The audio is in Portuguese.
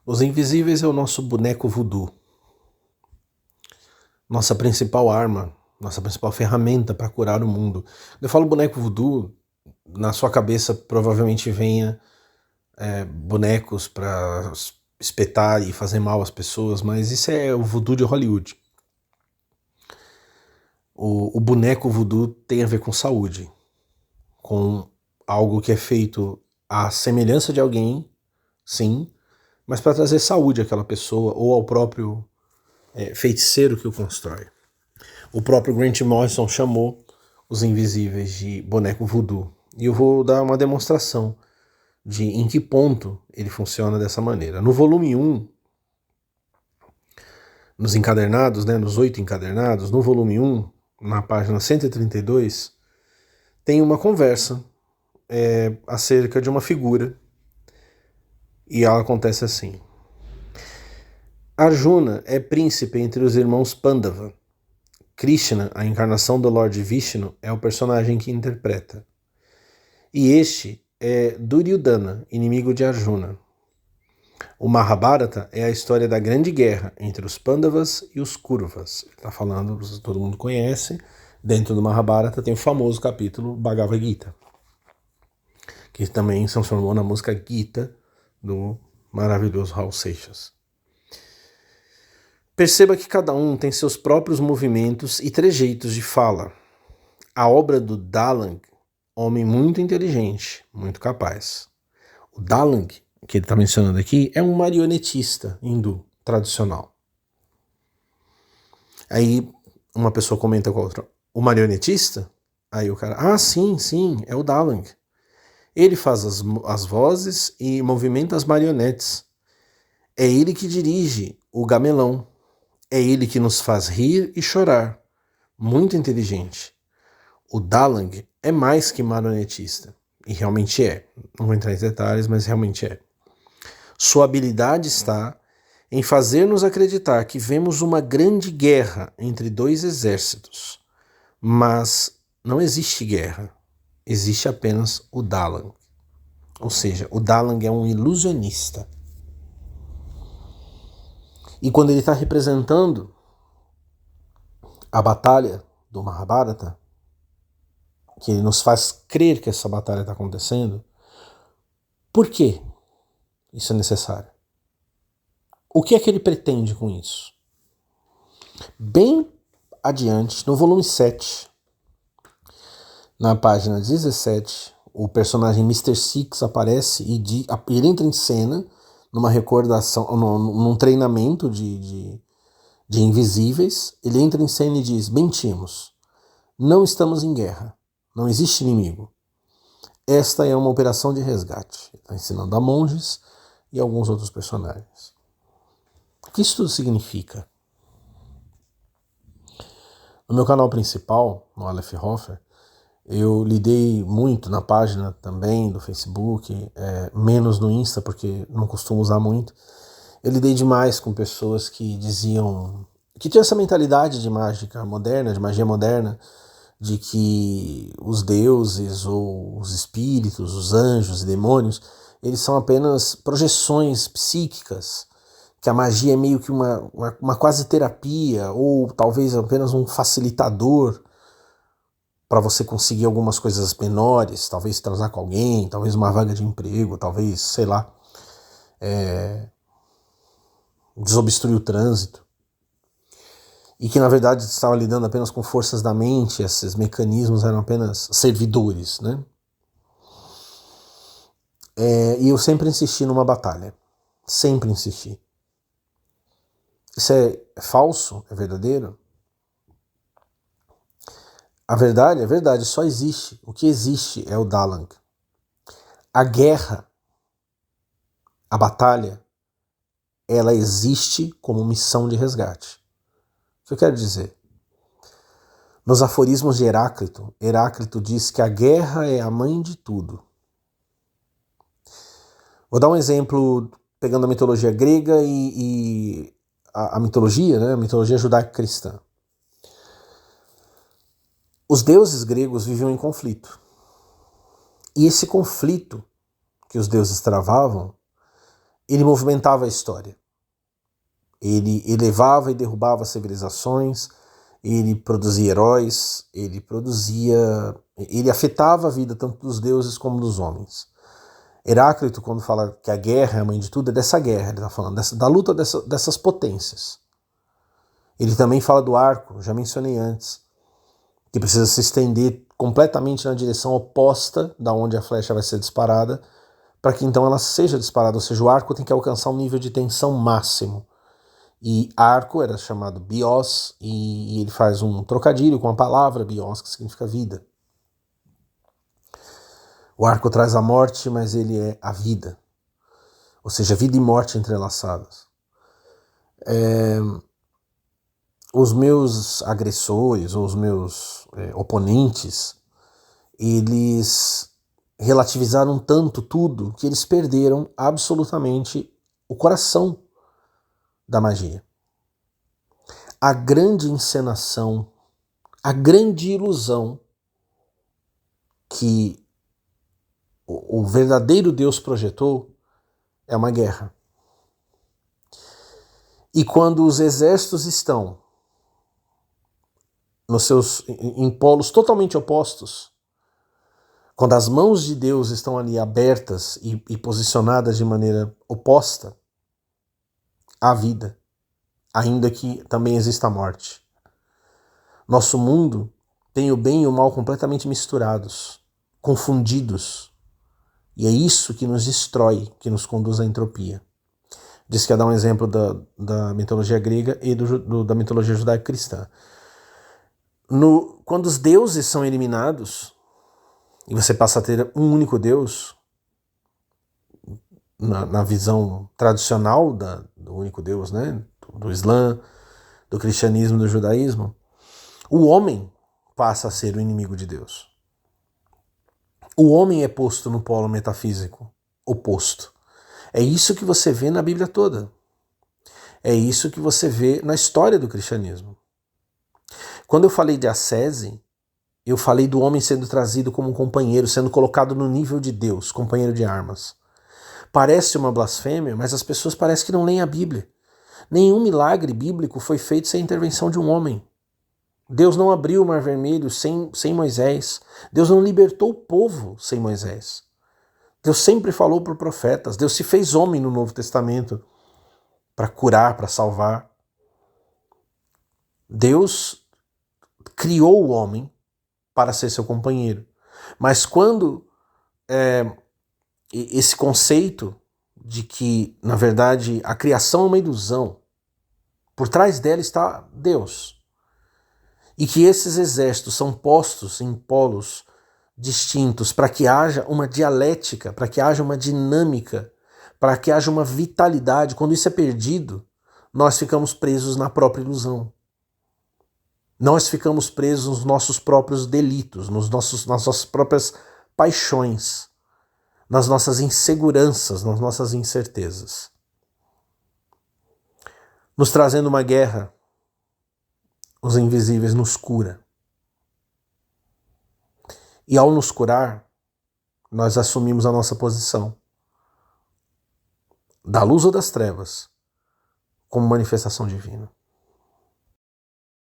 Os invisíveis é o nosso boneco voodoo. Nossa principal arma, nossa principal ferramenta para curar o mundo. Quando eu falo boneco voodoo, na sua cabeça provavelmente venha bonecos para espetar e fazer mal às pessoas, mas isso é o voodoo de Hollywood. O boneco voodoo tem a ver com saúde, com algo que é feito à semelhança de alguém, sim, mas para trazer saúde àquela pessoa ou ao próprio feiticeiro que o constrói. O próprio Grant Morrison chamou os invisíveis de boneco voodoo. E eu vou dar uma demonstração de em que ponto ele funciona dessa maneira. No volume 1, nos encadernados, nos 8 encadernados, no volume 1, na página 132, tem uma conversa acerca de uma figura. E ela acontece assim. Arjuna é príncipe entre os irmãos Pandava. Krishna, a encarnação do Lord Vishnu, é o personagem que interpreta. E este é Duryodhana, inimigo de Arjuna. O Mahabharata é a história da grande guerra entre os Pandavas e os Kauravas. Está falando, todo mundo conhece, dentro do Mahabharata tem o famoso capítulo Bhagavad Gita, que também se transformou na música Gita do maravilhoso Raul Seixas. Perceba que cada um tem seus próprios movimentos e trejeitos de fala. A obra do Dalang, homem muito inteligente, muito capaz. O Dalang, que ele está mencionando aqui, é um marionetista hindu tradicional. Aí uma pessoa comenta com a outra, o marionetista? Aí o cara, sim, é o Dalang. Ele faz as vozes e movimenta as marionetes. É ele que dirige o gamelão. É ele que nos faz rir e chorar. Muito inteligente. O Dalang é mais que marionetista. E realmente é. Não vou entrar em detalhes, mas realmente é. Sua habilidade está em fazer-nos acreditar que vemos uma grande guerra entre dois exércitos. Mas não existe guerra. Existe apenas o Dalang. Ou seja, o Dalang é um ilusionista. E quando ele está representando a batalha do Mahabharata, que ele nos faz crer que essa batalha está acontecendo, por que isso é necessário? O que é que ele pretende com isso? Bem adiante, no volume 7, na página 17, o personagem Mr. Six aparece e ele entra em cena numa recordação, num treinamento de invisíveis. Ele entra em cena e diz: mentimos, não estamos em guerra, não existe inimigo. Esta é uma operação de resgate. Ele está ensinando a monges e alguns outros personagens. O que isso tudo significa? No meu canal principal, no Aleph Hofer, eu lidei muito na página também do Facebook, menos no Insta, porque não costumo usar muito. Eu lidei demais com pessoas que diziam, que tinham essa mentalidade de mágica moderna, de magia moderna, de que os deuses ou os espíritos, os anjos e demônios, eles são apenas projeções psíquicas, que a magia é meio que uma quase terapia, ou talvez apenas um facilitador para você conseguir algumas coisas menores, talvez transar com alguém, talvez uma vaga de emprego, talvez, sei lá, desobstruir o trânsito. E que na verdade estava lidando apenas com forças da mente, esses mecanismos eram apenas servidores, né? E eu sempre insisti numa batalha. Sempre insisti. Isso é falso? É verdadeiro? A verdade é verdade, só existe. O que existe é o Dalang. A guerra, a batalha, ela existe como missão de resgate. O que eu quero dizer? Nos aforismos de Heráclito, Heráclito diz que a guerra é a mãe de tudo. Vou dar um exemplo pegando a mitologia grega e a mitologia, né? A mitologia judaico-cristã. Os deuses gregos viviam em conflito. E esse conflito que os deuses travavam ele movimentava a história. Ele elevava e derrubava civilizações, ele produzia heróis, ele afetava a vida tanto dos deuses como dos homens. Heráclito, quando fala que a guerra é a mãe de tudo, é dessa guerra, ele está falando, da luta dessas potências. Ele também fala do arco, já mencionei antes, que precisa se estender completamente na direção oposta da onde a flecha vai ser disparada, para que então ela seja disparada, ou seja, o arco tem que alcançar um nível de tensão máximo. E arco era chamado bios, e ele faz um trocadilho com a palavra bios, que significa vida. O arco traz a morte, mas ele é a vida. Ou seja, vida e morte entrelaçadas. Os meus agressores, ou os meus oponentes, eles relativizaram tanto tudo que eles perderam absolutamente o coração da magia. A grande encenação, a grande ilusão que o verdadeiro Deus projetou é uma guerra. E quando os exércitos estão em polos totalmente opostos, quando as mãos de Deus estão ali abertas e posicionadas de maneira oposta, há vida, ainda que também exista a morte. Nosso mundo tem o bem e o mal completamente misturados, confundidos. E é isso que nos destrói, que nos conduz à entropia. Diz que ia dar um exemplo da mitologia grega e da mitologia judaico-cristã. Quando os deuses são eliminados, e você passa a ter um único Deus, na visão tradicional do único Deus, né? Do Islã, do cristianismo, do judaísmo, o homem passa a ser o inimigo de Deus. O homem é posto no polo metafísico oposto. É isso que você vê na Bíblia toda. É isso que você vê na história do cristianismo. Quando eu falei de ascese, eu falei do homem sendo trazido como um companheiro, sendo colocado no nível de Deus, companheiro de armas. Parece uma blasfêmia, mas as pessoas parecem que não leem a Bíblia. Nenhum milagre bíblico foi feito sem a intervenção de um homem. Deus não abriu o Mar Vermelho sem Moisés. Deus não libertou o povo sem Moisés. Deus sempre falou por profetas. Deus se fez homem no Novo Testamento para curar, para salvar. Deus criou o homem para ser seu companheiro. Mas quando esse conceito de que, na verdade, a criação é uma ilusão, por trás dela está Deus, e que esses exércitos são postos em polos distintos para que haja uma dialética, para que haja uma dinâmica, para que haja uma vitalidade, quando isso é perdido, nós ficamos presos na própria ilusão. Nós ficamos presos nos nossos próprios delitos, nas nossas próprias paixões, nas nossas inseguranças, nas nossas incertezas. Nos trazendo uma guerra, os invisíveis nos cura. E ao nos curar, nós assumimos a nossa posição da luz ou das trevas como manifestação divina.